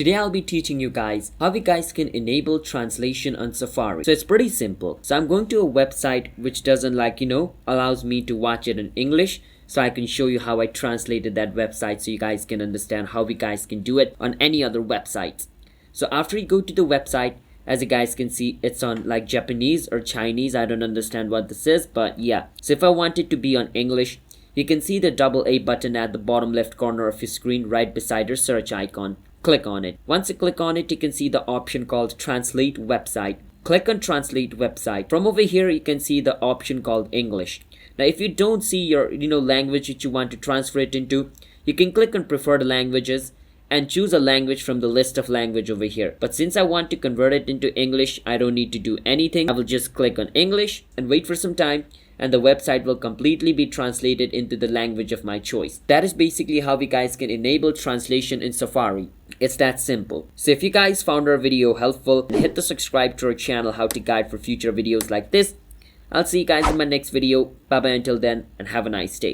Today I'll be teaching you guys how you guys can enable translation on Safari. So it's pretty simple. So I'm going to a website which doesn't allows me to watch it in English. So I can show you how I translated that website so you guys can understand how you guys can do it on any other websites. So after you go to the website, as you guys can see, it's on like Japanese or Chinese. I don't understand what this is, but yeah. So if I want it to be on English, you can see the double A button at the bottom left corner of your screen right beside your search icon. Click on it. Once you click on it, you can see the option called Translate Website. Click on Translate Website. From over here, you can see the option called English. Now, if you don't see your language that you want to transfer it into, you can click on Preferred Languages and choose a language from the list of language over here. But since I want to convert it into English, I don't need to do anything. I will just click on English and wait for some time, and the website will completely be translated into the language of my choice. That is basically how you guys can enable translation in Safari. It's that simple. So if you guys found our video helpful, hit the subscribe to our channel How to Guide for future videos like this. I'll see you guys in my next video. Bye bye until then, and have a nice day.